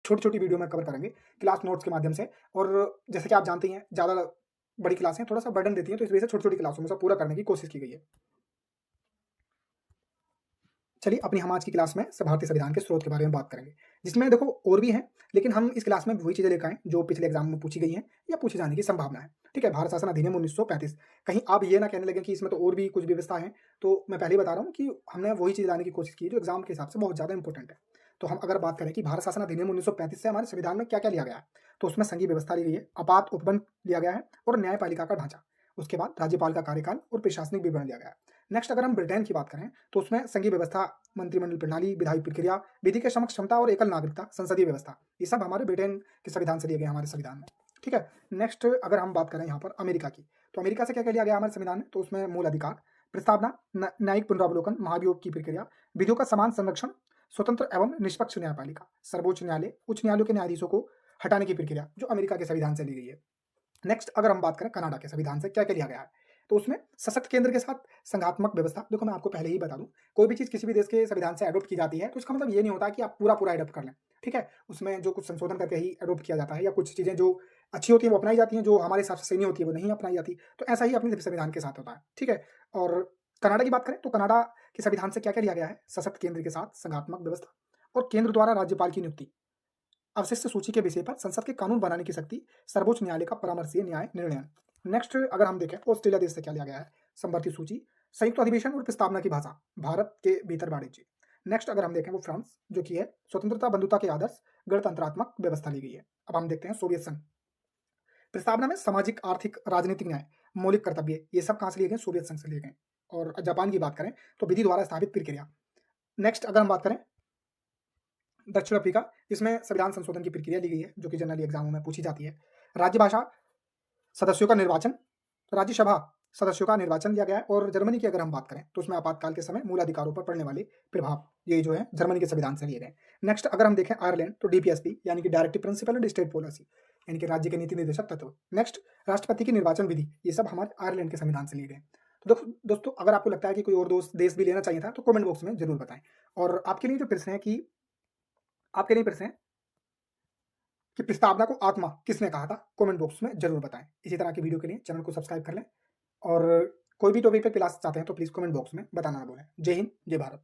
छोटी-छोटी वीडियो में कवर करेंगे क्लास नोट्स के माध्यम से। और जैसे कि आप जानते ही हैं, ज़्यादा बड़ी क्लासें थोड़ा-सा बर्डन देती हैं, तो इस वजह से छोटी-छोटी क्लासों में सब पूरा करने की कोशिश की गई है। चलिए अपनी हम आज की क्लास में भारतीय संविधान के स्रोत के बारे में बात करेंगे, जिसमें देखो और भी हैं, लेकिन हम इस क्लास में वही चीज़ें लेकर आए जो पिछले एग्जाम में पूछी गई हैं या पूछे जाने की संभावना है। ठीक है, भारत शासन अधिनियम 1935। कहीं आप ये ना कहने लगे कि इसमें तो और भी कुछ व्यवस्था है, तो मैं पहले ही बता रहा हूँ कि हमने वही चीज़ लाने की कोशिश की जो एग्जाम के हिसाब से बहुत ज़्यादा इंपॉर्टेंट है। तो हम अगर बात करें कि भारत शासन अधिनियम 1935 से हमारे संविधान में क्या-क्या लिया गया है, तो उसमें संघीय व्यवस्था ली गई है, आपात उपबंध लिया गया है और न्यायपालिका का ढांचा। उसके बाद राज्यपाल का कार्यकाल और प्रशासनिक विवरण लिया गया है। नेक्स्ट अगर हम ब्रिटेन की बात करें, तो उसमें संघीय व्यवस्था, मंत्रिमंडल प्रणाली, विधायी प्रक्रिया, विधि के समक्ष क्षमता और एकल नागरिकता, संसदीय व्यवस्था, ये सब हमारे ब्रिटेन के संविधान से लिए गए हमारे संविधान में। ठीक है। नेक्स्ट अगर हम बात करें यहाँ पर अमेरिका की, तो अमेरिका से क्या-क्या लिया गया हमारे संविधान में, तो उसमें मूल अधिकार, प्रस्तावना, न्यायिक पुनरावलोकन, महाभियोग की प्रक्रिया, विधियों का समान संरक्षण, स्वतंत्र एवं निष्पक्ष न्यायपालिका, सर्वोच्च न्यायालय, उच्च न्यायालयों के न्यायाधीशों को हटाने की प्रक्रिया, जो अमेरिका के संविधान से ली गई है। नेक्स्ट अगर हम बात करें कनाडा के संविधान से क्या-क्या लिया गया है, तो उसमें सशक्त केंद्र के साथ संघात्मक व्यवस्था। देखो मैं आपको पहले ही बता दूं, कोई भी चीज़ किसी भी देश के संविधान से एडॉप्ट की जाती है, तो इसका मतलब ये नहीं होता कि आप पूरा-पूरा एडॉप्ट कर लें। ठीक है? उसमें जो कुछ संशोधन करके ही एडॉप्ट किया जाता है या कुछ चीज़ें जो अच्छी होती हैं वो अपनाई जाती हैं, जो हमारे हिसाब से सही नहीं होती है वो नहीं अपनाई जाती। तो ऐसा ही अपने संविधान के साथ होता है। ठीक है? और कनाडा की बात करें तो कनाडा के संविधान से क्या-क्या लिया गया है, सशक्त केंद्र के साथ संघात्मक व्यवस्था और केंद्र द्वारा राज्यपाल की नियुक्ति, अवशिष्ट सूची के विषय पर संसद के कानून बनाने की शक्ति, सर्वोच्च न्यायालय का परामर्शीय न्याय निर्णय। नेक्स्ट अगर हम देखें ऑस्ट्रेलिया देश से क्या लिया गया है, संवर्ती सूची, संयुक्त अधिवेशन और प्रस्तावना की भाषा, भारत के भीतर वाणिज्य। नेक्स्ट अगर हम देखें वो फ्रांस जो कि है स्वतंत्रता, बंधुता के आदर्श, गणतंत्रात्मक व्यवस्था ली गई है। अब हम देखते हैं सोवियत संघ, प्रस्तावना में सामाजिक, आर्थिक, राजनीतिक न्याय, मौलिक कर्तव्य, ये सब कहां से लिए गए, सोवियत संघ से लिए गए। और जापान की बात करें तो विधि द्वारा स्थापित प्रक्रिया। नेक्स्ट अगर हम बात करें दक्षिण अफ्रीका, इसमें संविधान संशोधन की प्रक्रिया ली गई है जो कि जनरली एग्जामों में पूछी जाती है। राज्य भाषा, सदस्यों का निर्वाचन, राज्यसभा सदस्यों का निर्वाचन लिया गया है। और जर्मनी की अगर हम बात करें तो उसमें आपातकाल के समय मूल अधिकारों पर पड़ने वाले प्रभाव, ये जो है जर्मनी के संविधान से लिए गए। नेक्स्ट अगर हम देखें आयरलैंड तो डीपीएसपी यानी कि directive principle and state policy, यानी कि राज्य के नीति निर्देशक तत्व। नेक्स्ट राष्ट्रपति की निर्वाचन विधि, ये सब हमारे आयरलैंड के संविधान से लिए गए। तो दोस्तों अगर आपको लगता है कि कोई और दोस्त देश भी लेना चाहिए था तो कमेंट बॉक्स में जरूर बताएं। और आपके लिए जो प्रश्न है कि आपके लिए प्रश्न है कि प्रस्तावना को आत्मा किसने कहा था, कमेंट बॉक्स में जरूर बताएं। इसी तरह की वीडियो के लिए चैनल को सब्सक्राइब कर लें और कोई भी टॉपिक पे क्लास चाहते हैं तो प्लीज कमेंट बॉक्स में बताना ना भूलें। जय हिंद, जय भारत।